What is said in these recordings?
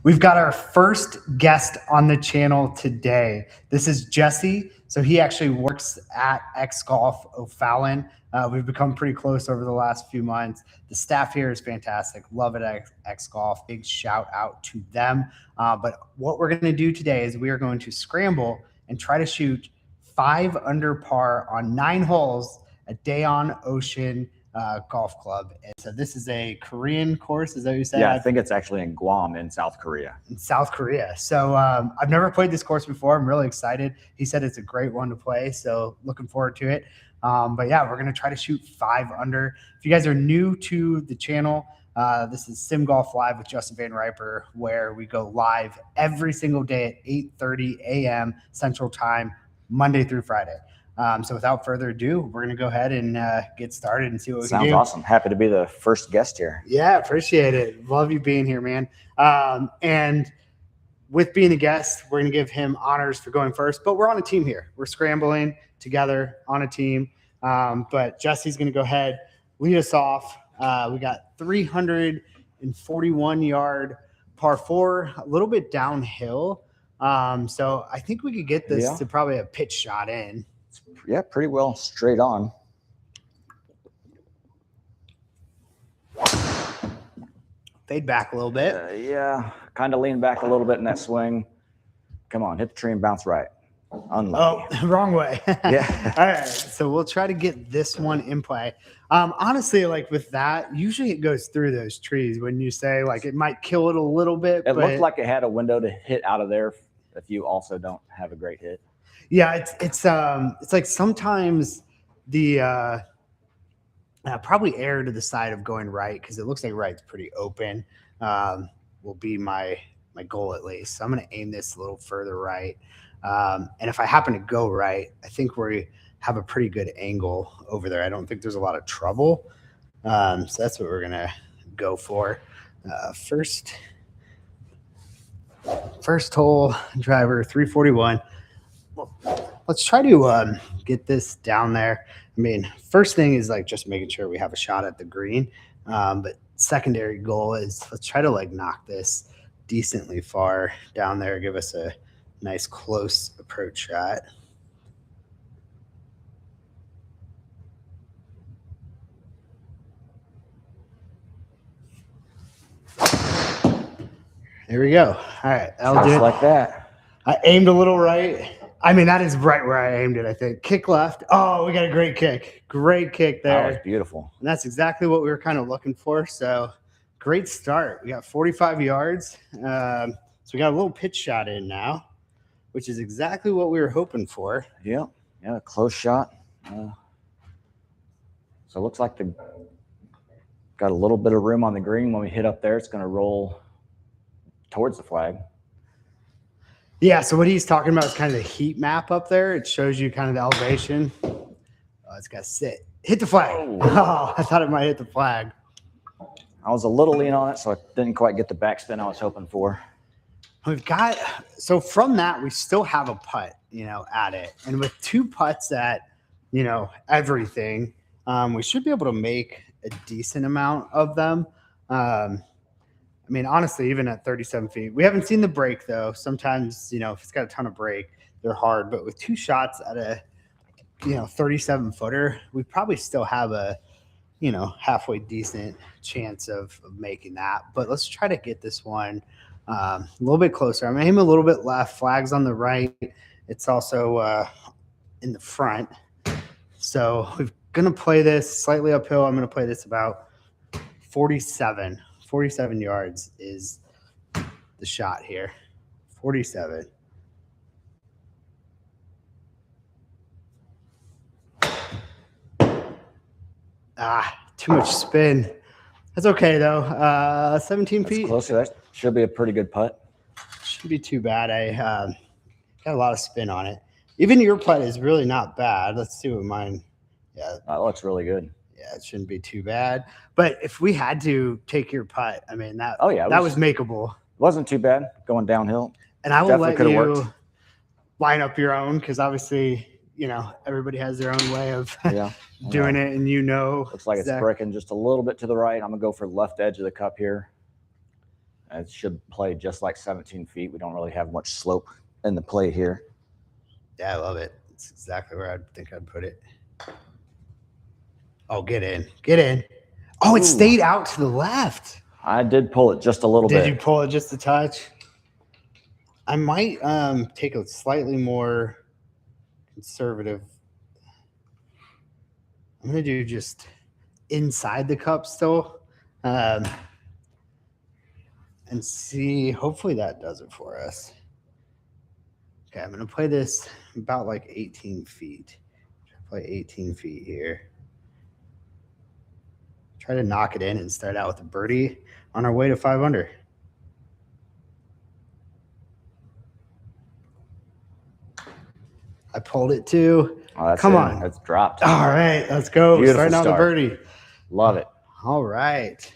We've got our first guest on the channel today. This is Jesse. So he actually works at X Golf O'Fallon. We've become pretty close over the last few months. The staff here is fantastic. Love it at X Golf. Big shout out to them. But what we're going to do today is we are going to scramble and try to shoot 5 under par on 9 holes at Daon Ocean Golf Club. And so this is a Korean course, is that what you said? Yeah, I think it's actually in Guam in South Korea. In South Korea. So I've never played this course before. I'm really excited. He said it's a great one to play, so looking forward to it. But yeah, we're going to try to shoot 5 under. If you guys are new to the channel, this is Sim Golf Live with Justin Van Riper, where we go live every single day at 8:30 a.m. Central Time, Monday through Friday. So without further ado, we're going to go ahead and get started and see what we can do. Sounds awesome. Happy to be the first guest here. Yeah, appreciate it. Love you being here, man. And with being a guest, we're going to give him honors for going first, but we're on a team here. We're scrambling together on a team. But Jesse's going to go ahead, lead us off. We got 341-yard par 4, a little bit downhill. So I think we could get this to probably a pitch shot in. Yeah, pretty well straight on. Fade back a little bit. Yeah, kind of lean back a little bit in that swing. Come on, hit the tree and bounce right. Unlucky. Oh, wrong way. Yeah. All right, so we'll try to get this one in play. Honestly, like with that, usually it goes through those trees when you say like it might kill it a little bit. It looked like it had a window to hit out of there if you also don't have a great hit. Yeah, it's like sometimes the probably err to the side of going right because it looks like right's pretty open. Will be my goal at least. So I'm going to aim this a little further right, and if I happen to go right, I think we have a pretty good angle over there. I don't think there's a lot of trouble, so that's what we're going to go for. First hole driver 341. Let's try to get this down there. I mean, first thing is like just making sure we have a shot at the green. But secondary goal is let's try to like knock this decently far down there, give us a nice close approach shot. There we go. All right, that'll do it. Like that. I aimed a little right. I mean, that is right where I aimed it, I think. Kick left. Oh, we got a great kick. Great kick there. That was beautiful. And that's exactly what we were kind of looking for. So great start. We got 45 yards. So we got a little pitch shot in now, which is exactly what we were hoping for. Yeah, a close shot. So it looks like got a little bit of room on the green. When we hit up there, it's going to roll towards the flag. Yeah, so what he's talking about is kind of the heat map up there. It shows you kind of the elevation. Oh, it's got to sit. Hit the flag. Oh, I thought it might hit the flag. I was a little lean on it, so I didn't quite get the backspin I was hoping for. We've got – so from that, we still have a putt, at it. And with 2 putts at, everything, we should be able to make a decent amount of them. I mean, honestly, even at 37 feet, we haven't seen the break though. Sometimes, if it's got a ton of break, they're hard. But with 2 shots at a, 37 footer, we probably still have a, halfway decent chance of making that. But let's try to get this one a little bit closer. I'm aiming a little bit left. Flag's on the right. It's also in the front. So we're going to play this slightly uphill. I'm going to play this about 47 yards is the shot here. 47. Too much spin. That's okay though. 17 feet. Closer. That should be a pretty good putt. Shouldn't be too bad. I got a lot of spin on it. Even your putt is really not bad. Let's see what mine. Yeah, that looks really good. Yeah, it shouldn't be too bad. But if we had to take your putt, I mean, that was makeable. It wasn't too bad going downhill. And I will let you line up your own because obviously, everybody has their own way of doing it. And looks like it's breaking just a little bit to the right. I'm going to go for left edge of the cup here. It should play just like 17 feet. We don't really have much slope in the play here. Yeah, I love it. It's exactly where I think I'd put it. Oh, get in. Get in. Oh, it stayed out to the left. I did pull it just a little bit. Did you pull it just a touch? I might take a slightly more conservative. I'm going to do just inside the cup still. And see, hopefully that does it for us. Okay, I'm going to play this about like 18 feet. Play 18 feet here. Try to knock it in and start out with a birdie on our way to 5 under. I pulled it too. Oh, Come on. It's dropped. All right, let's go. Beautiful Starting out the birdie. Love it. All right.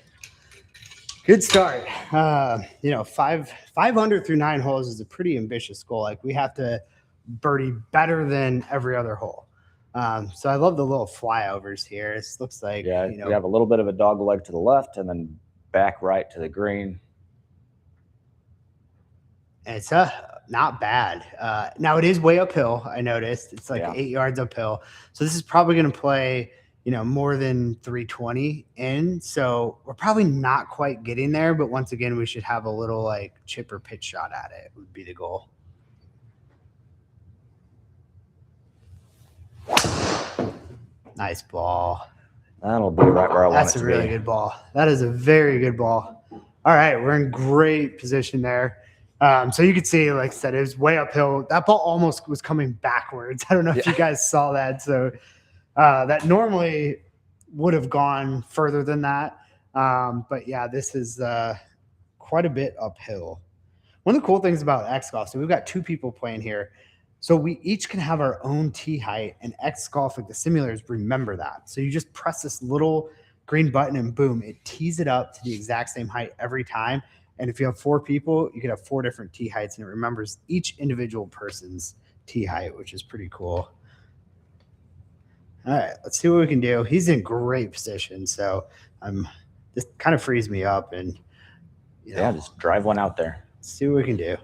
Good start. You know, five under through 9 holes is a pretty ambitious goal. Like we have to birdie better than every other hole. So I love the little flyovers here. This looks like, Yeah, you know, we have a little bit of a dog leg to the left and then back right to the green. And it's not bad. Now it is way uphill. I noticed it's like 8 yards uphill. So this is probably going to play, you know, more than 320 in. So we're probably not quite getting there. But once again, we should have a little like chip or pitch shot at it would be the goal. Nice ball. That'll be right where I want it to be. That's a really good ball. That is a very good ball. All right, we're in great position there. So you could see, like I said, it was way uphill. That ball almost was coming backwards. I don't know if you guys saw that. So that normally would have gone further than that. But yeah, this is quite a bit uphill. One of the cool things about X Golf, so we've got 2 people playing here. So we each can have our own tee height, and X Golf, like the simulators, remember that. So you just press this little green button and boom, it tees it up to the exact same height every time. And if you have 4 people, you can have 4 different tee heights, and it remembers each individual person's tee height, which is pretty cool. All right, let's see what we can do. He's in great position, so this kind of frees me up, and you know, yeah, just drive one out there. Let's see what we can do.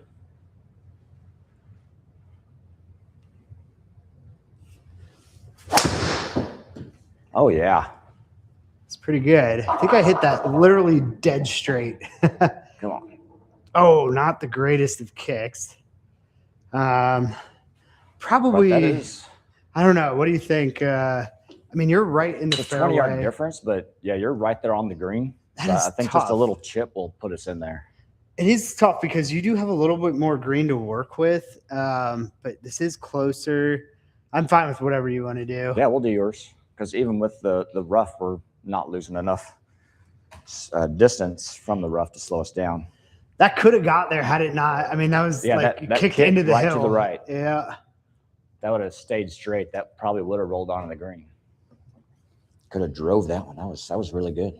Oh yeah, it's pretty good. I think I hit that literally dead straight. Come on. Oh, not the greatest of kicks. Probably. I don't know. What do you think? I mean, you're right in the fairway. 20-yard difference, but yeah, you're right there on the green. So I think tough. Just a little chip will put us in there. It is tough because you do have a little bit more green to work with, but this is closer. I'm fine with whatever you want to do. Yeah, we'll do yours because even with the rough, we're not losing enough distance from the rough to slow us down. That could have got there had it not. I mean, that was like that kicked into the hill. To the right. Yeah. That would have stayed straight. That probably would have rolled onto the green. Could have drove that one. That was really good.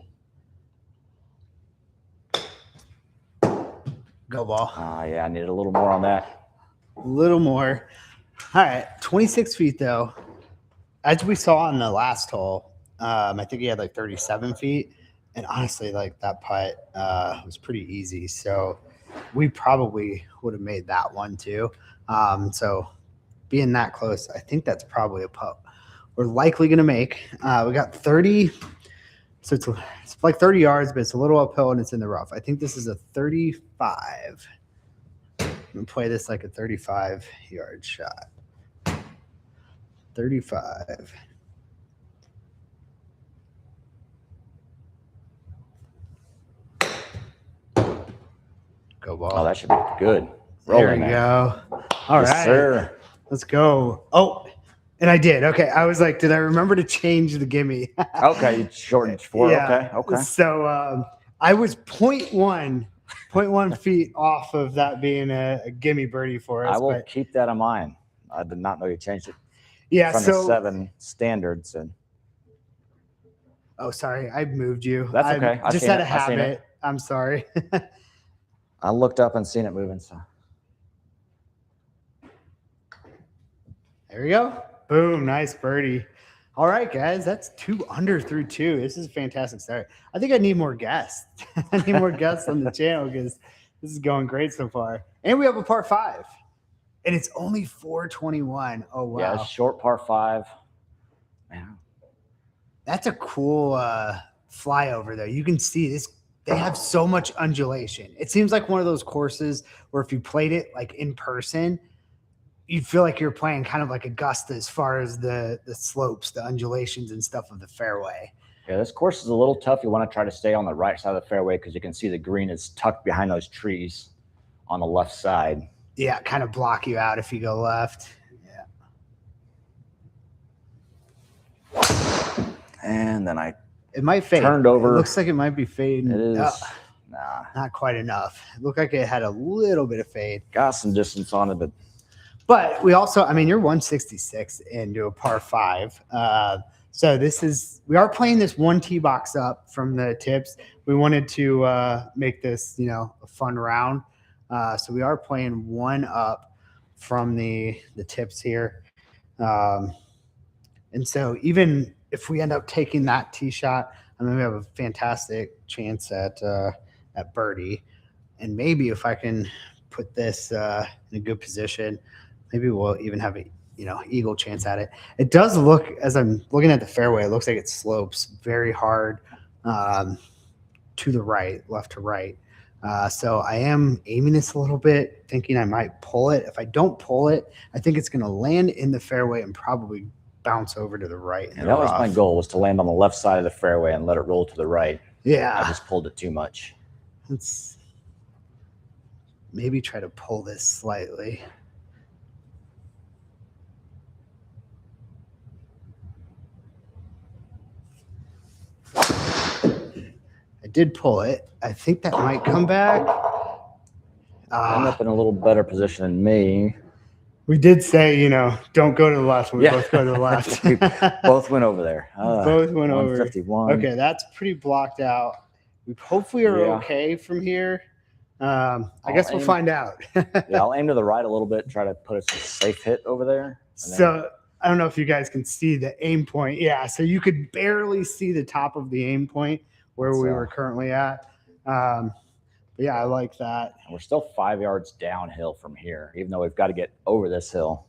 Go ball. Yeah, I needed a little more on that. A little more. All right, 26 feet though. As we saw on the last hole, I think he had like 37 feet. And honestly, like that putt was pretty easy. So we probably would have made that one too. So being that close, I think that's probably a putt we're likely going to make. We got 30. So it's like 30 yards, but it's a little uphill and it's in the rough. I think this is a 35. I'm going to play this like a 35-yard shot. 35. Go ball. Oh, that should be good. There we go. All right. Sir. Let's go. Oh, and I did. Okay. I was like, did I remember to change the gimme? Okay. You shortened 4. Yeah. Okay. So I was 0.1 feet off of that being a gimme birdie for us. I will keep that in mind. I did not know you changed it. Yeah. From the 7 standards. And oh, sorry. I moved you. That's okay. I just had a habit. I'm sorry. I looked up and seen it moving. So there we go. Boom. Nice birdie. All right, guys, that's 2 under through 2. This is a fantastic start. I think I need more guests. I need more guests on the channel because this is going great so far. And we have a par 5, and it's only 421. Oh wow, Yeah, short par 5. Man, that's a cool flyover though. You can see this. They have so much undulation. It seems like one of those courses where if you played it like in person, you'd feel like you're playing kind of like Augusta as far as the slopes, the undulations and stuff of the fairway. yeah, this course is a little tough. You want to try to stay on the right side of the fairway because you can see the green is tucked behind those trees on the left side. Yeah, kind of block you out if you go left. Yeah. And then it might fade. Turned over. It looks like it might be fading. It is. Nah, not quite enough. It looked like it had a little bit of fade. Got some distance on it, but we also, I mean, you're 166 into a par 5. So we are playing this 1 tee box up from the tips. We wanted to make this, a fun round. So we are playing 1 up from the tips here. And so even if we end up taking that tee shot, I mean, we have a fantastic chance at birdie. And maybe if I can put this in a good position, maybe we'll even have a eagle chance at it. It does look, as I'm looking at the fairway, it looks like it slopes very hard to the right, left to right. So I am aiming this a little bit, thinking I might pull it. If I don't pull it, I think it's going to land in the fairway and probably bounce over to the right. And that was my goal, was to land on the left side of the fairway and let it roll to the right. Yeah. I just pulled it too much. Let's maybe try to pull this slightly. I did pull it. I think that might come back. I'm up in a little better position than me. We did say, don't go to the left. We both go to the left. We both went over there. Both went over. 151. Okay, that's pretty blocked out. We hopefully are okay from here. I guess we'll find out. Yeah, I'll aim to the right a little bit, try to put a safe hit over there. So I don't know if you guys can see the aim point. Yeah, so you could barely see the top of the aim point where we were currently at. But yeah, I like that. And we're still 5 yards downhill from here, even though we've got to get over this hill.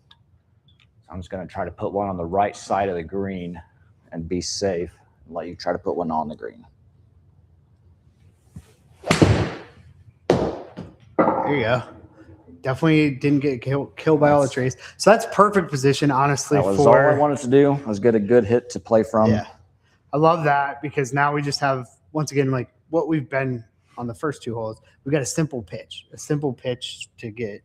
So I'm just going to try to put one on the right side of the green and be safe and let you try to put one on the green. There you go. Definitely didn't get killed by all the trees. So that's perfect position, honestly. That was all I wanted to do. I was get a good hit to play from. Yeah. I love that because now we just have, once again, like what we've been on the first 2 holes. We got a simple pitch to get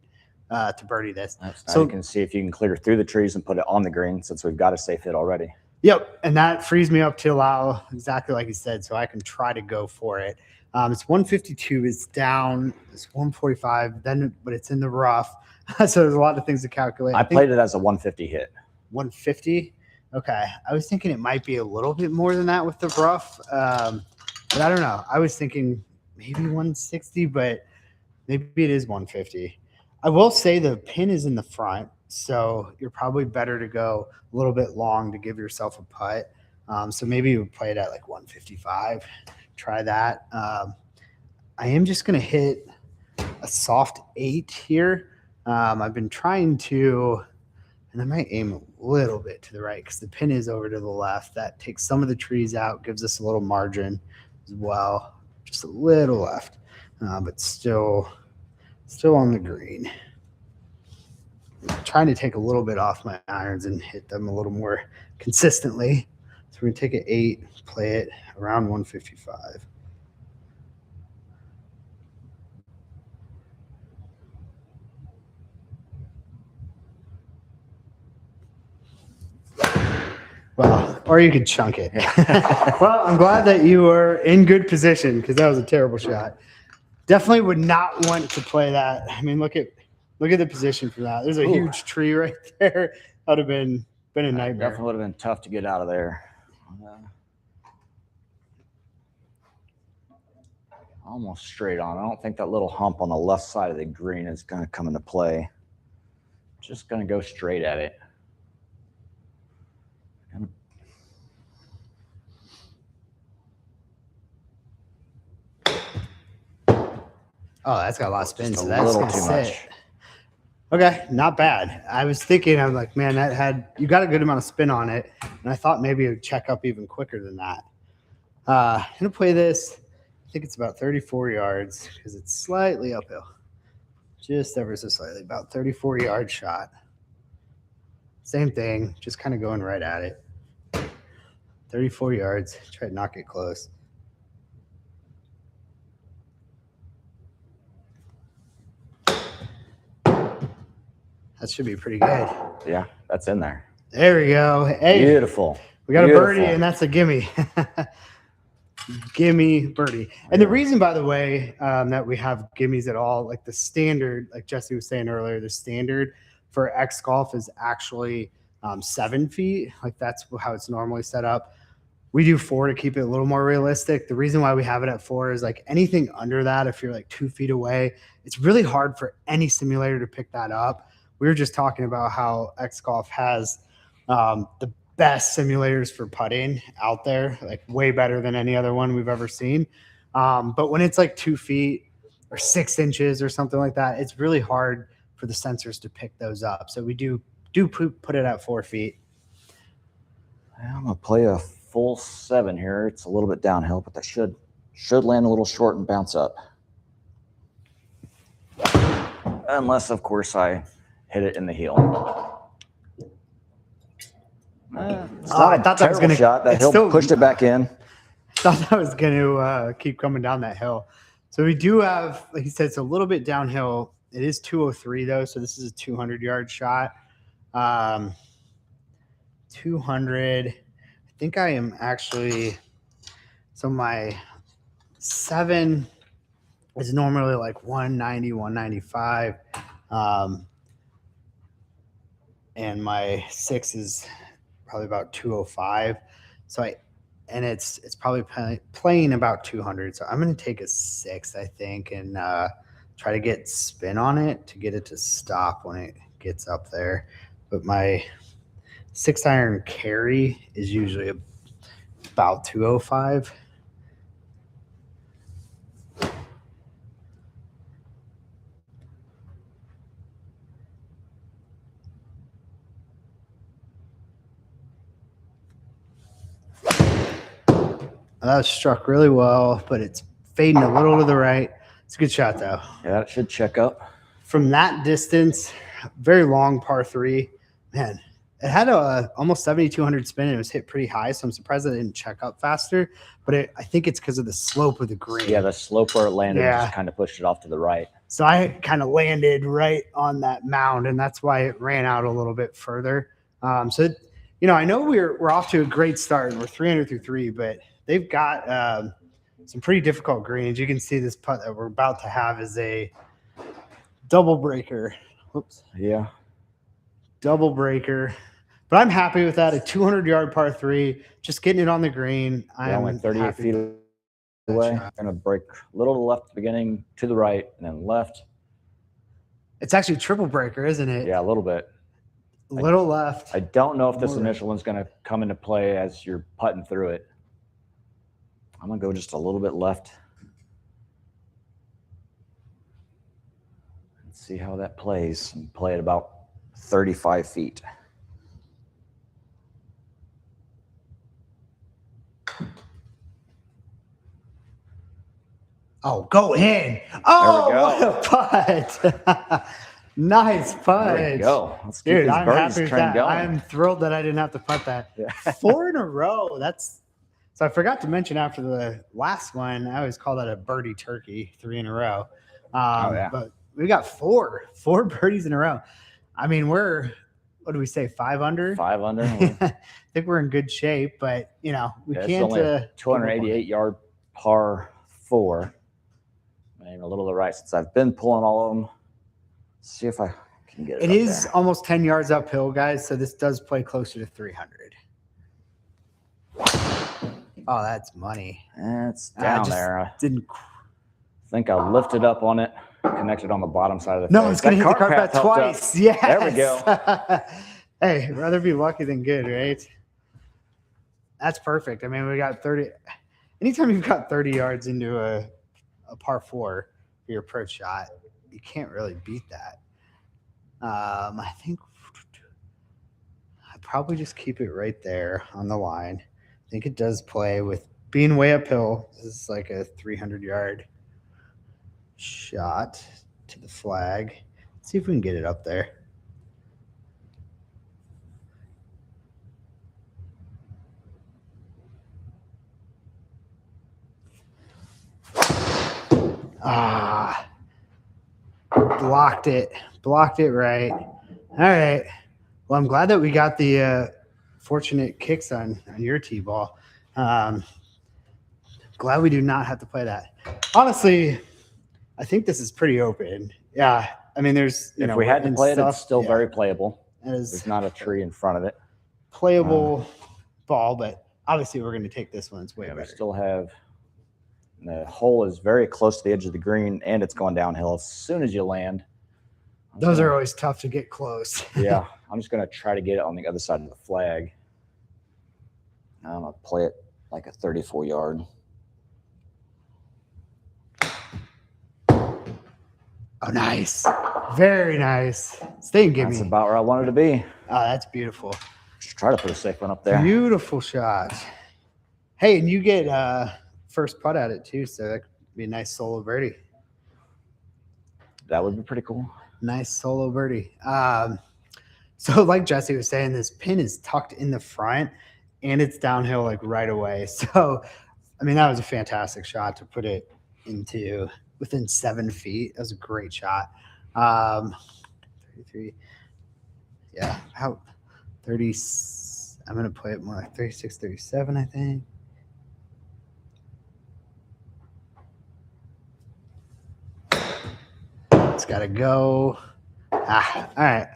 to birdie this. So you can see if you can clear through the trees and put it on the green since we've got a safe hit already. Yep. And that frees me up to allow exactly like you said. So I can try to go for it. It's 152. It's down. It's 145. But it's in the rough. So there's a lot of things to calculate. I played it as a 150 hit. 150. Okay. I was thinking it might be a little bit more than that with the rough. But I don't know. I was thinking maybe 160, but maybe it is 150. I will say the pin is in the front, so you're probably better to go a little bit long to give yourself a putt. So maybe you would play it at like 155. Try that. I am just going to hit a soft 8 here. I've been trying to, and I might aim a little bit to the right because the pin is over to the left. That takes some of the trees out, gives us a little margin as well. Just a little left, but still on the green. I'm trying to take a little bit off my irons and hit them a little more consistently. So we're going to take an 8, play it around 155. Well, or you could chunk it. Well, I'm glad that you were in good position because that was a terrible shot. Definitely would not want to play that. I mean, look at the position for that. There's a huge tree right there. That would have been a nightmare. Definitely would have been tough to get out of there. Almost straight on. I don't think that little hump on the left side of the green is going to come into play. Just going to go straight at it. Oh, that's got a lot of spin, Just so a that's little gonna too sit. much. Okay, not bad. I was thinking, I'm like, man, you got a good amount of spin on it, and I thought maybe it would check up even quicker than that. I'm gonna play this. I think it's about 34 yards because it's slightly uphill, just ever so slightly, about 34-yard shot. Same thing, just kind of going right at it. 34 yards. Try to knock it close. That should be pretty good. Yeah, that's in there. There we go. Hey, Beautiful. we got Beautiful. a birdie, and that's a gimme. Gimme birdie. And the reason, by the way, that we have gimmies at all, like the standard, like Jesse was saying earlier, the standard for X golf is actually 7 feet. Like that's how it's normally set up. We do 4 to keep it a little more realistic. The reason why we have it at 4 is like anything under that, if you're like 2 feet away, it's really hard for any simulator to pick that up. We were just talking about how X Golf has the best simulators for putting out there, like way better than any other one we've ever seen. But when it's like 2 feet or 6 inches or something like that, it's really hard for the sensors to pick those up. So we do put it at 4 feet. I'm gonna play a full 7 here. It's a little bit downhill, but that should land a little short and bounce up. Unless, of course, I hit it in the heel. It's not I thought that was terrible gonna shot. That hill pushed it back in. Thought that was going to keep coming down that hill. So we do have, like he said, it's a little bit downhill. It is 203 though, so this is a 200-yard shot. 200. I think I am actually. So my 7 is normally like 190, 195, and my 6 is probably about 205. So it's probably playing about 200. So I'm going to take a 6, I think, and try to get spin on it to get it to stop when it gets up there. But my 6-iron carry is usually about 205. That struck really well, but it's fading a little to the right. It's a good shot, though. Yeah, that should check up. From that distance, very long par 3. Man, it had a almost 7,200 spin, and it was hit pretty high, so I'm surprised it didn't check up faster. But I think it's because of the slope of the green. Yeah, the slope where it landed just kind of pushed it off to the right. So I kind of landed right on that mound, and that's why it ran out a little bit further. I know we're off to a great start, and we're 300 through 3, but they've got some pretty difficult greens. You can see this putt that we're about to have is a double breaker. Whoops. Yeah. Double breaker. But I'm happy with that. A 200-yard par 3, just getting it on the green. I'm only 38 feet away. I'm going to break a little to the left at the beginning, to the right, and then left. It's actually a triple breaker, isn't it? Yeah, a little bit. A little left. I don't know if this initial one's going to come into play as you're putting through it. I'm going to go just a little bit left. And see how that plays. And play at about 35 feet. Oh, go in. Oh, there we go. What a putt. Nice putt. There we go. Let's keep Dude, these I'm birdies happy with trend that. going. I'm thrilled that I didn't have to putt that. Yeah. 4 in a row. So I forgot to mention after the last one, I always call that a birdie turkey, 3 in a row. But we got 4 birdies in a row. I mean, what do we say, 5 under? 5 under. I think we're in good shape, but we can't. It's only a 288-yard par 4. And a little to the right since I've been pulling all of them. Let's see if I can get it. It is there. Almost 10 yards uphill, guys. So this does play closer to 300. Oh, that's money. It's down there. I Didn't think I lifted up on it, connected on the bottom side of the No, it's going to hit the carpet twice. Yes. There we go. Hey, rather be lucky than good, right? That's perfect. I mean, we got 30. Anytime you've got 30 yards into a par 4, for your approach shot, you can't really beat that. I think I'd probably just keep it right there on the line. I think it does play with being way uphill. This is like a 300-yard shot to the flag. Let's see if we can get it up there. Blocked it right. All right. Well, I'm glad that we got the fortunate kicks on your T-ball. Glad we do not have to play that. Honestly, I think this is pretty open. Yeah. I mean, there's, if we had to play it, it's still very playable. There's not a tree in front of it. Playable ball, but obviously we're going to take this one. It's way better. We still have the hole is very close to the edge of the green, and it's going downhill as soon as you land. Those are always tough to get close. Yeah, I'm just going to try to get it on the other side of the flag. I'm going to play it like a 34-yard. Oh, nice. Very nice. Stay and give me. That's about where I wanted to be. Oh, that's beautiful. Just try to put a safe one up there. Beautiful shot. Hey, and you get first putt at it too, so that could be a nice solo birdie. That would be pretty cool. Nice solo birdie. So like Jesse was saying, this pin is tucked in the front and it's downhill like right away. So, I mean, that was a fantastic shot to put it into within 7 feet. That was a great shot. 33. Yeah. How 30. I'm going to play it more like 36, 37, I think. It's got to go. All right.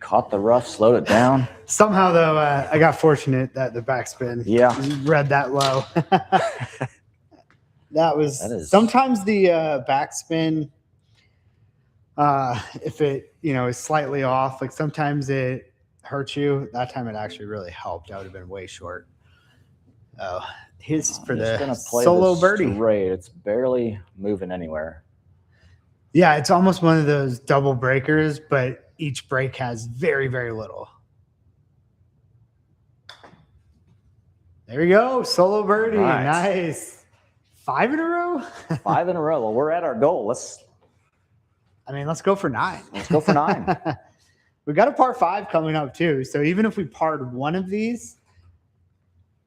Caught the rough, slowed it down. Somehow, though, I got fortunate that the backspin read that low. That is sometimes the backspin, if it is slightly off, like sometimes it hurts you. That time it actually really helped. I would have been way short. Oh, here's for the solo birdie. Straight. It's barely moving anywhere. Yeah, it's almost one of those double breakers, but each break has very, very little. There we go. Solo birdie. Right. Nice. 5 in a row? 5 in a row. Well, we're at our goal. Let's go for 9. Let's go for 9. We got a par 5 coming up too. So even if we parred one of these,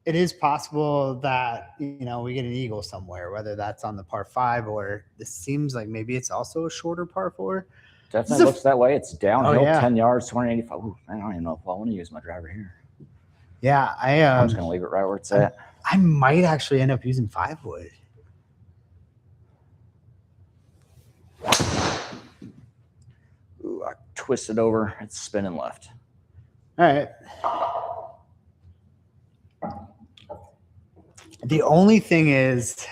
it is possible that, we get an eagle somewhere, whether that's on the par 5 or this seems like maybe it's also a shorter par 4. Definitely looks that way. It's downhill 10 yards, 285. Ooh, I don't even know if I want to use my driver here. Yeah, I'm just going to leave it right where it's at. I might actually end up using 5 wood. Ooh, I twisted over. It's spinning left. All right. The only thing is,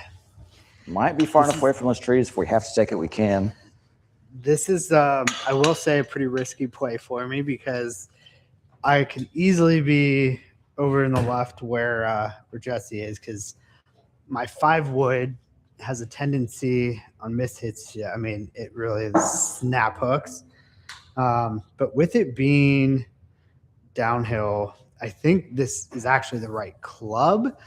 might be far enough away from those trees. If we have to take it, we can. This is, I will say, a pretty risky play for me because I can easily be over in the left where Jesse is, because my 5 wood has a tendency on missed hits. Yeah, I mean, it really is snap hooks. But with it being downhill, I think this is actually the right club.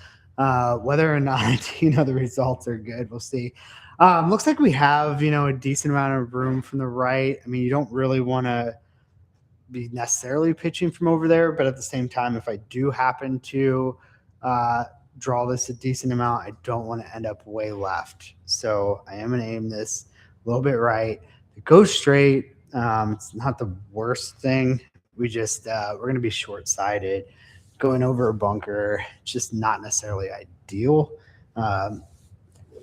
Whether or not, the results are good, we'll see. Looks like we have, a decent amount of room from the right. I mean, you don't really want to be necessarily pitching from over there, but at the same time, if I do happen to draw this a decent amount, I don't want to end up way left. So I am going to aim this a little bit right. It goes straight. It's not the worst thing. We just, we're going to be short-sided. Going over a bunker, just not necessarily ideal.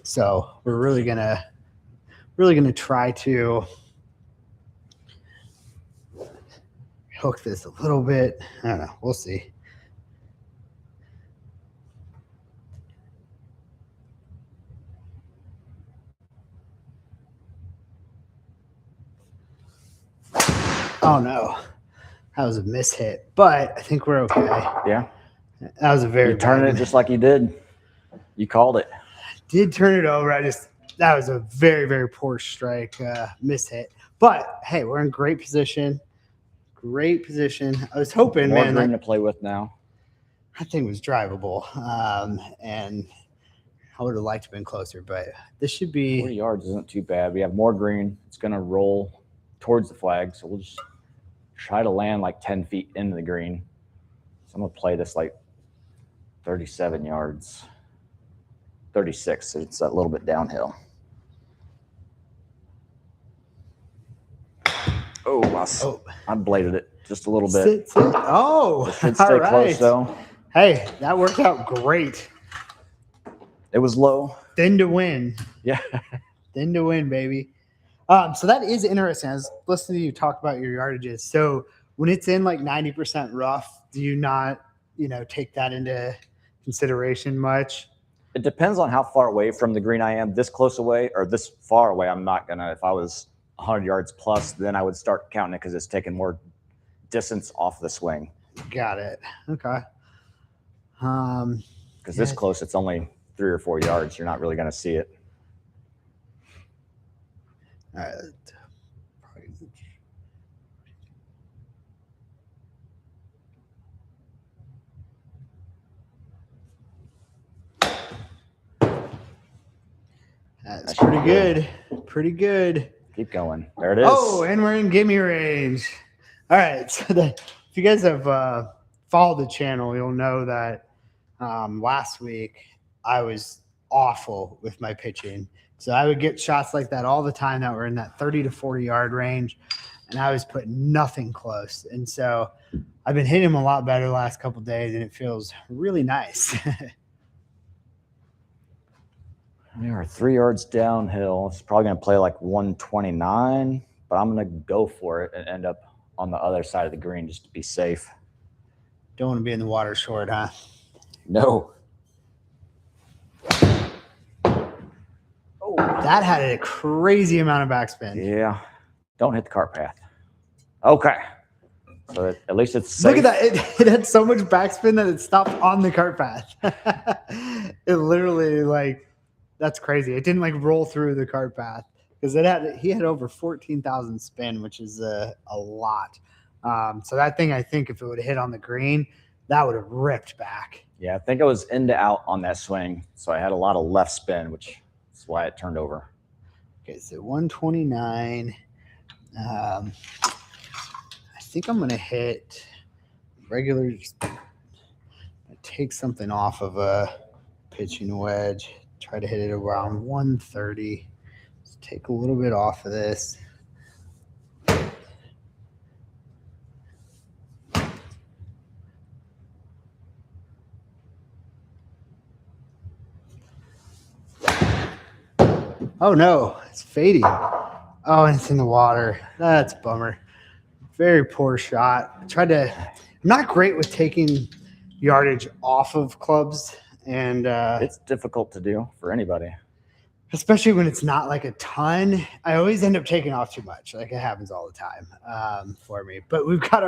So we're really gonna try to hook this a little bit. I don't know. We'll see. Oh no. That was a mishit, but I think we're okay. Yeah. That was a very You turned it just like you did. You called it. I did turn it over. I just that was a very, very poor strike, miss hit. But hey, we're in great position. Great position. I was hoping, More man, green to play with now. that thing was drivable. And I would have liked to have been closer, but this should 40 be yards isn't too bad. We have more green. It's going to roll towards the flag. So we'll just try to land like 10 feet into the green. So I'm going to play this like 37 yards, 36. So it's a little bit downhill. I bladed it just a little bit. sit. Oh, It should stay all right. close though. Hey, that worked out great. It was low. Thin to win. Yeah. Thin to win, baby. So that is interesting. I was listening to you talk about your yardages. So when it's in like 90% rough, do you not, take that into consideration much? It depends on how far away from the green I am. This close away or this far away, I'm not going to. If I was 100 yards plus, then I would start counting it because it's taking more distance off the swing. Got it. Okay. Because this close, it's only 3 or 4 yards. You're not really going to see it. All right. That's pretty good. Pretty good. Keep going. There it is. Oh, and we're in gimme range. All right. So if you guys have followed the channel, you'll know that last week I was awful with my pitching. So I would get shots like that all the time that were in that 30 to 40 yard range, and I was putting nothing close. And so I've been hitting them a lot better the last couple of days, and it feels really nice. We are 3 yards downhill. It's probably going to play like 129, but I'm going to go for it and end up on the other side of the green just to be safe. Don't want to be in the water short, huh? No. Oh, that had a crazy amount of backspin. Yeah. Don't hit the cart path. Okay. So at least it's safe. Look at that. It had so much backspin that it stopped on the cart path. It literally that's crazy. It didn't roll through the cart path because he had over 14,000 spin, which is a lot. So that thing, I think if it would have hit on the green, that would have ripped back. Yeah, I think I was in to out on that swing. So I had a lot of left spin, which is why it turned over. Okay, so 129. I think I'm going to hit regular, take something off of a pitching wedge. Try to hit it around 130. Let's take a little bit off of this. Oh no, it's fading. Oh, and it's in the water. That's a bummer. Very poor shot. I'm not great with taking yardage off of clubs. And it's difficult to do for anybody, especially when it's not a ton. I always end up taking off too much. It happens all the time for me. But we've got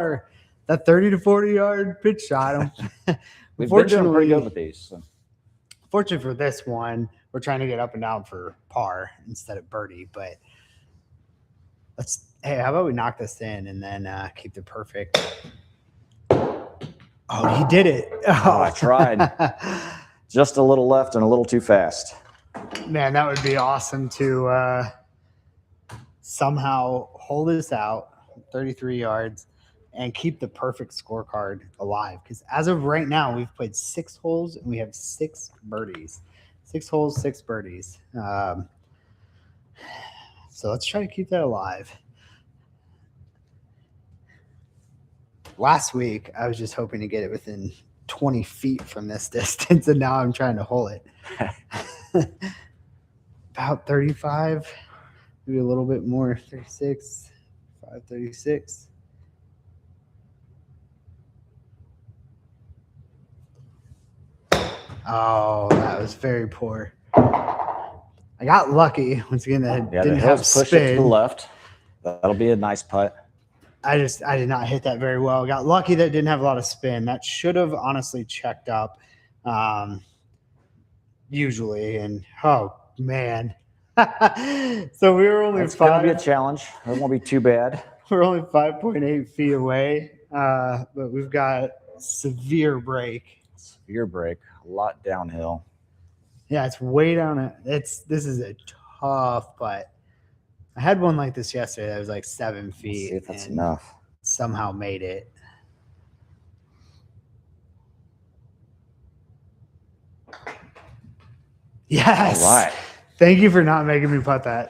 that 30 to 40 yard pitch shot. We've been doing pretty good with these. So. Fortunately for this one, we're trying to get up and down for par instead of birdie. But hey, how about we knock this in and then keep the perfect. Oh, he did it. Oh, I tried. Just a little left and a little too fast. Man, that would be awesome to somehow hold this out 33 yards and keep the perfect scorecard alive. Because as of right now, we've played 6 holes and we have 6 birdies. 6 holes, 6 birdies. So let's try to keep that alive. Last week, I was just hoping to get it within 20 feet from this distance, and now I'm trying to hold it. About 35, maybe a little bit more, 36, 536. Oh, that was very poor. I got lucky. Once again, that didn't have spin. Push it to the left. That'll be a nice putt. I did not hit that very well. Got lucky that it didn't have a lot of spin. That should have honestly checked up usually. And, oh, man, So we were only It's going to be a five. challenge. It won't be too bad. We're only 5.8 feet away, but we've got severe break. Severe break, a lot downhill. Yeah, it's way down. This is a tough putt. I had one like this yesterday that was like 7 Let's feet. see if that's and enough. Somehow made it. Yes. All right. Thank you for not making me putt that.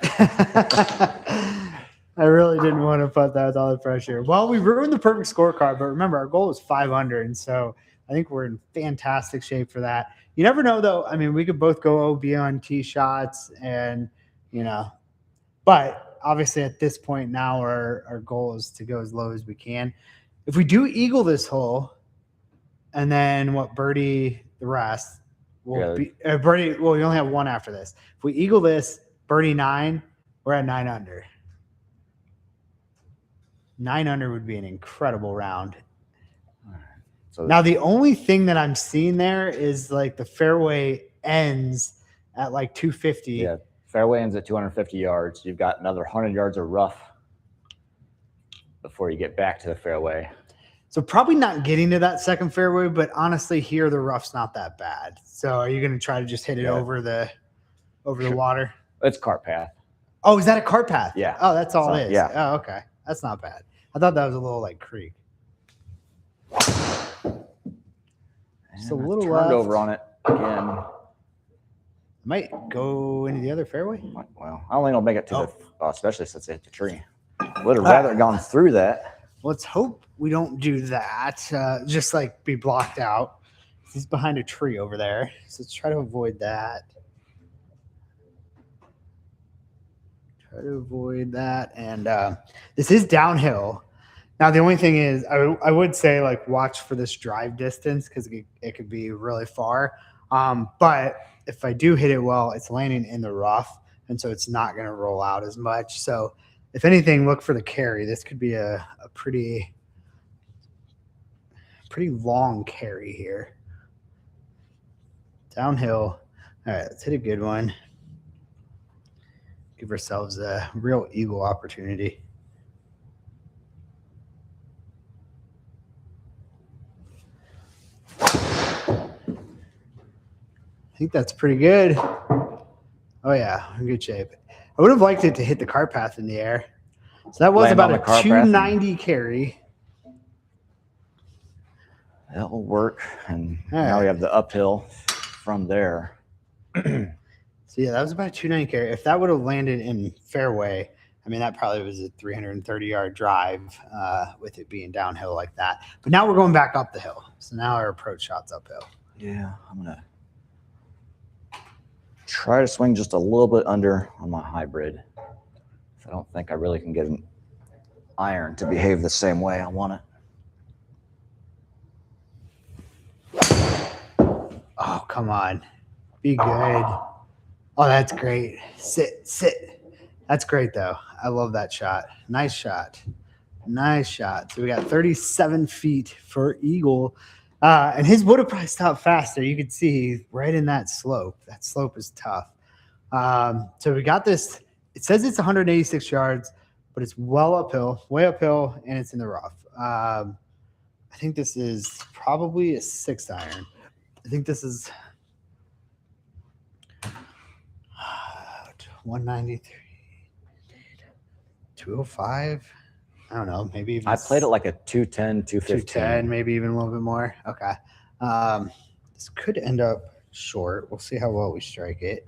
I really didn't want to putt that with all the pressure. Well, we ruined the perfect scorecard, but remember, our goal was 500. And so I think we're in fantastic shape for that. You never know, though. I mean, we could both go OB on tee shots and, but obviously at this point now, our goal is to go as low as we can. If we do eagle this hole and then birdie the rest, birdie. Well, we only have one after this. If we eagle this, birdie 9, we're at 9 under. 9 under would be an incredible round. So now the only thing that I'm seeing there is like the fairway ends at like 250. Yeah, fairway ends at 250 yards. You've got another 100 yards of rough before you get back to the fairway. So probably not getting to that second fairway, but honestly, here the rough's not that bad. So are you going to try to just hit it over the water? It's cart path. Oh, is that a cart path? Yeah. Oh, that's all it is. Yeah. Oh, okay. That's not bad. I thought that was a little like creek. Just a little turned left. over on it again. Might go into the other fairway. Well, I don't think it'll make it to the, especially since it hit the tree. Would have rather gone through that. Let's hope we don't do that. Just like be blocked out. He's behind a tree over there. So let's try to avoid that. And this is downhill. Now, the only thing is I would say like watch for this drive distance because it could be really far. But if I do hit it well, it's landing in the rough. And so it's not going to roll out as much. So if anything, look for the carry. This could be a pretty long carry here. Downhill. All right, let's hit a good one. Give ourselves a real eagle opportunity. I think that's pretty good. Oh, yeah, in good shape. I would have liked it to hit the cart path in the air. So that was Land about on a the cart path 290 carry. That'll work. And now we have the uphill from there. So, yeah, that was about a 290 carry. If that would have landed in fairway, I mean, that probably was a 330-yard drive with it being downhill like that. But now we're going back up the hill. So now our approach shot's uphill. Yeah, I'm going to try to swing just a little bit under on my hybrid. I don't think I really can get an iron to behave the same way I want it. Oh, come on. Be good. Oh, that's great. Sit. That's great, though. I love that shot. Nice shot. So we got 37 feet for eagle. And his would have probably stopped faster. You could see right in that slope. That slope is tough. So we got this. It says it's 186 yards, but it's well uphill, way uphill, and it's in the rough. I think this is probably a 6 iron. I think this is 193, 205. I don't know. Maybe even I played it like a 210, 215. 210, maybe even a little bit more. Okay. This could end up short. We'll see how well we strike it.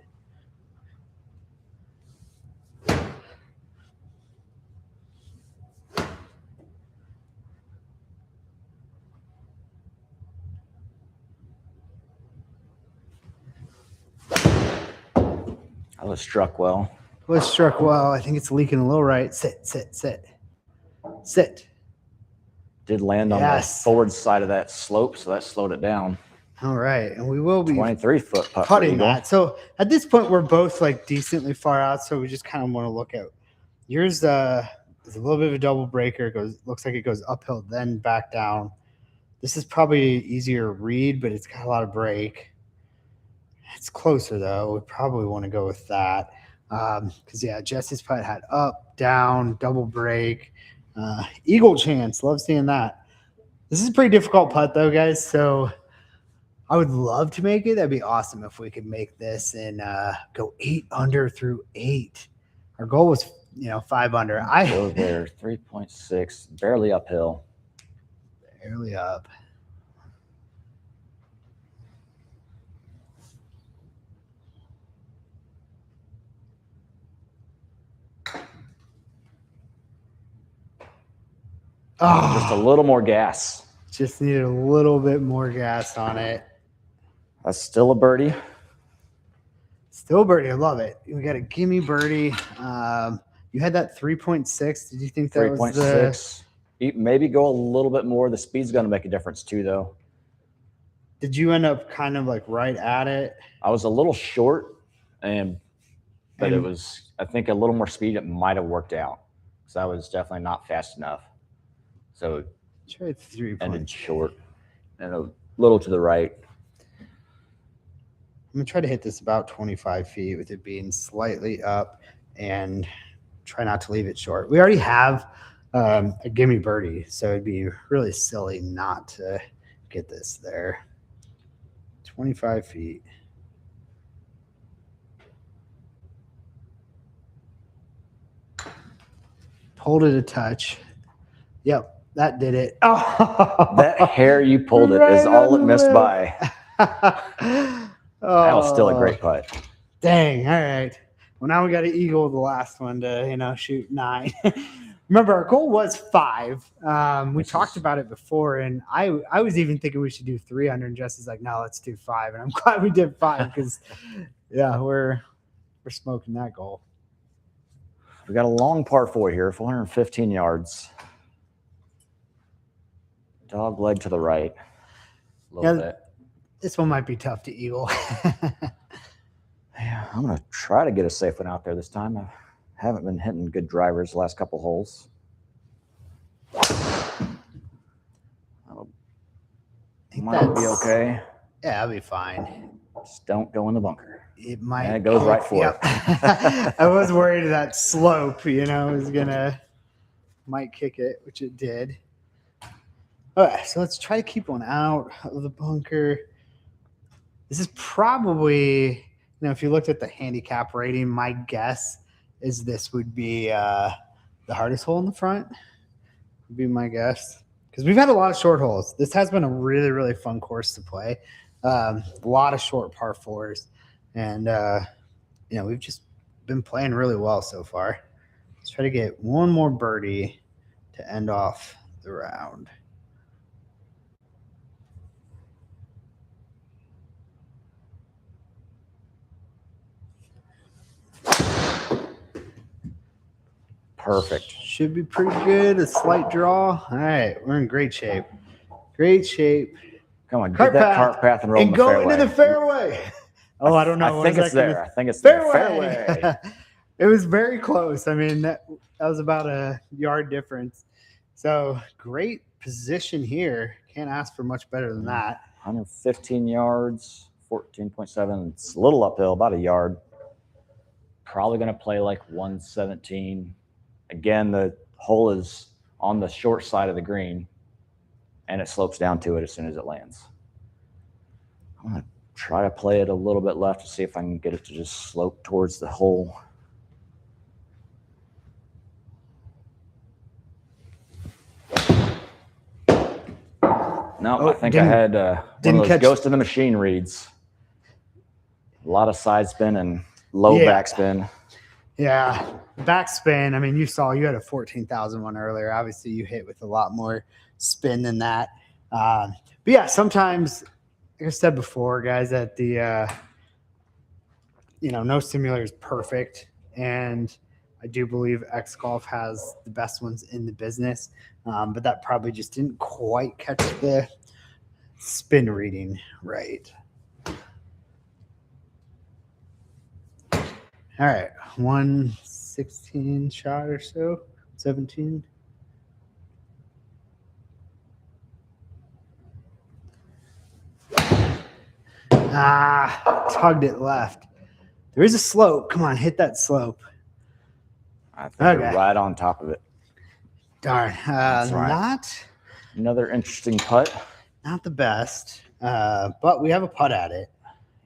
I was struck well. Was struck well. I think it's leaking a little right. Sit. Did land on the forward side of that slope, so that slowed it down. All right, and we will be 23-foot putt putting that. So at this point, we're both like decently far out. So we just kind of want to look at yours. Is a little bit of a double breaker. It looks like it goes uphill, then back down. This is probably easier to read, but it's got a lot of break. It's closer though. We probably want to go with that. Because yeah, Jesse's putt had up, down, double break, eagle chance. Love seeing that. This is a pretty difficult putt though, guys. So I would love to make it. That'd be awesome if we could make this and go 8 under through 8. Our goal was 5 under. Go there, 3.6, barely uphill. Barely up. Just a little more gas. Just needed a little bit more gas on it. That's still a birdie. Still birdie. I love it. We got a gimme birdie. You had that 3.6. Did you think that 3.6? Maybe go a little bit more. The speed's going to make a difference too, though. Did you end up kind of like right at it? I was a little short, but it was, I think, a little more speed. It might have worked out because I was definitely not fast enough. So tried 3 ended short and a little to the right. I'm going to try to hit this about 25 feet with it being slightly up and try not to leave it short. We already have a gimme birdie, so it'd be really silly not to get this there. 25 feet. Pulled it a touch. Yep. That did it. Oh, that hair you pulled it is all it missed by. That was still a great putt. Dang. All right. Well, now we got to eagle the last one to, shoot 9. Remember, our goal was 5. We talked about it before, and I was even thinking we should do 3 under, and Jesse's like, no, let's do 5. And I'm glad we did 5 because, yeah, we're smoking that goal. We got a long par 4 here, 415 yards. Dog leg to the right a little bit. This one might be tough to eagle. Yeah, I'm going to try to get a safe one out there this time. I haven't been hitting good drivers the last couple holes. Might be okay. Yeah, I'll be fine. Just don't go in the bunker. It might. And it goes right for it. I was worried that slope, might kick it, which it did. All right, so let's try to keep one out of the bunker. This is probably, if you looked at the handicap rating, my guess is this would be the hardest hole in the front. Would be my guess. Because we've had a lot of short holes. This has been a really, really fun course to play. A lot of short par 4s. And, we've just been playing really well so far. Let's try to get one more birdie to end off the round. Perfect. Should be pretty good. A slight draw. All right, we're in great shape. Great shape. Come on, get that cart path and roll in the fairway. And go into the fairway. Oh, I don't know. I think it's there. I think it's there. Fairway. It was very close. I mean, that was about a yard difference. So great position here. Can't ask for much better than that. 115 yards, 14.7. It's a little uphill, about a yard. Probably going to play like 117. Again, the hole is on the short side of the green, and it slopes down to it as soon as it lands. I'm going to try to play it a little bit left to see if I can get it to just slope towards the hole. No, I think I had one of those ghost in the machine reads. A lot of side spin and low backspin. Yeah, backspin. I mean, you had a 14,000 one earlier. Obviously, you hit with a lot more spin than that. But yeah, sometimes, like I said before, guys, that the no simulator is perfect, and I do believe X Golf has the best ones in the business. But that probably just didn't quite catch the spin reading right. All right, 116 shot or so, 17. Tugged it left. There is a slope. Come on, hit that slope. I think you're right on top of it. Darn. That's right. Not another interesting putt. Not the best, but we have a putt at it.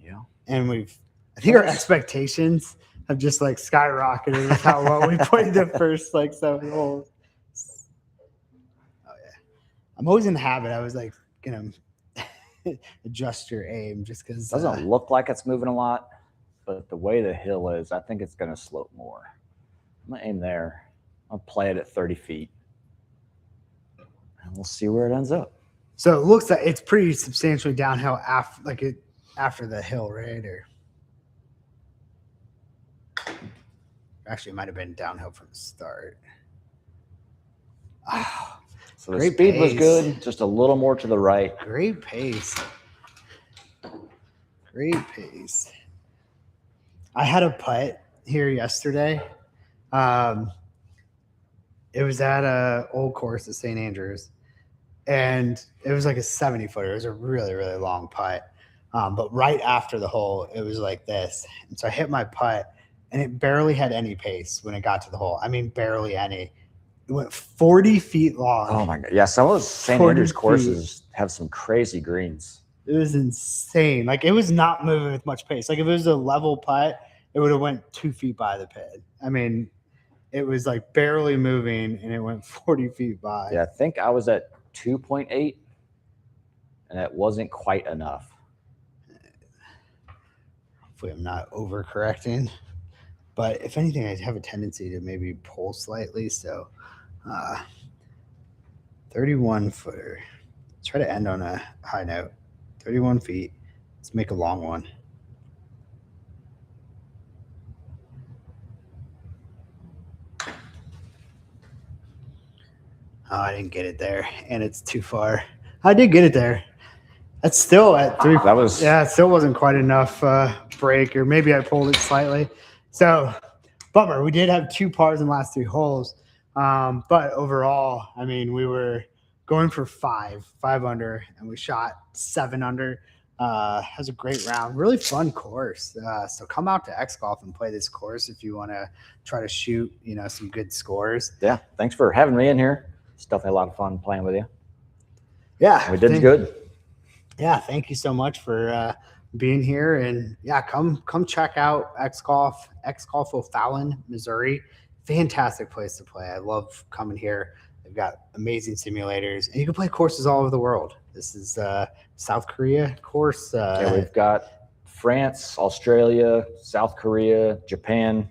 Yeah. And I think our expectations have just like skyrocketed with how well we played the first like 7 holes. Oh yeah. I'm always in the habit. I was like gonna adjust your aim just because it doesn't look like it's moving a lot, but the way the hill is, I think it's gonna slope more. I'm gonna aim there. I'll play it at 30 feet. And we'll see where it ends up. So it looks like it's pretty substantially downhill after the hill, right? Or actually, it might have been downhill from the start. Oh, so the speed was good, just a little more to the right. Great pace. Great pace. I had a putt here yesterday. It was at a old course at St. Andrews. And it was like a 70-footer. It was a really, really long putt. But right after the hole, it was like this. And so I hit my putt, and it barely had any pace when it got to the hole. I mean, barely any. It went 40 feet long. Oh, my God. Yeah, some of those St. Andrews courses have some crazy greens. It was insane. Like, it was not moving with much pace. Like, if it was a level putt, it would have went 2 feet by the pin. I mean, it was like barely moving, and it went 40 feet by. Yeah, I think I was at 2.8, and that wasn't quite enough. Hopefully I'm not overcorrecting, but if anything, I have a tendency to maybe pull slightly. So 31-footer. Try to end on a high note. 31 feet. Let's make a long one. Oh, I didn't get it there, and it's too far. I did get it there. That's still at 3. That was, yeah, it still wasn't quite enough break, or maybe I pulled it slightly. So, bummer. We did have 2 pars in the last 3 holes, but overall, I mean, we were going for 5 under, and we shot 7 under. It was a great round, really fun course. So come out to X Golf and play this course if you want to try to shoot, some good scores. Yeah, thanks for having me in here. It's definitely a lot of fun playing with you. Yeah, we did good. Yeah, thank you so much for being here, and yeah, come check out X Golf O'Fallon, Missouri. Fantastic place to play. I love coming here. They've got amazing simulators, and you can play courses all over the world. This is South Korea course. Yeah, we've got France, Australia, South Korea, Japan.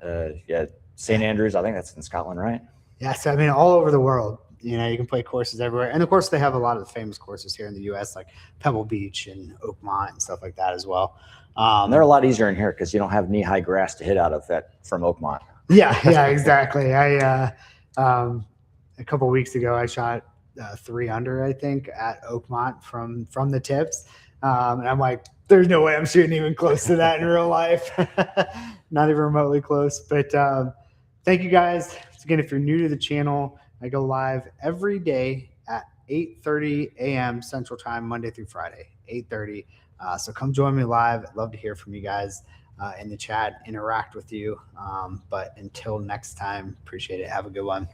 St. Andrews. I think that's in Scotland, right? Yeah, so I mean, all over the world. You can play courses everywhere. And of course, they have a lot of the famous courses here in the U.S., like Pebble Beach and Oakmont and stuff like that as well. And they're a lot easier in here because you don't have knee-high grass to hit out of that from Oakmont. Yeah, exactly. I a couple of weeks ago, I shot 3 under, I think, at Oakmont from the tips. And I'm like, there's no way I'm shooting even close to that in real life. Not even remotely close. But thank you guys. Again, if you're new to the channel, I go live every day at 8:30 a.m. Central Time, Monday through Friday, 8:30. So come join me live. I'd love to hear from you guys in the chat, interact with you. But until next time, appreciate it. Have a good one.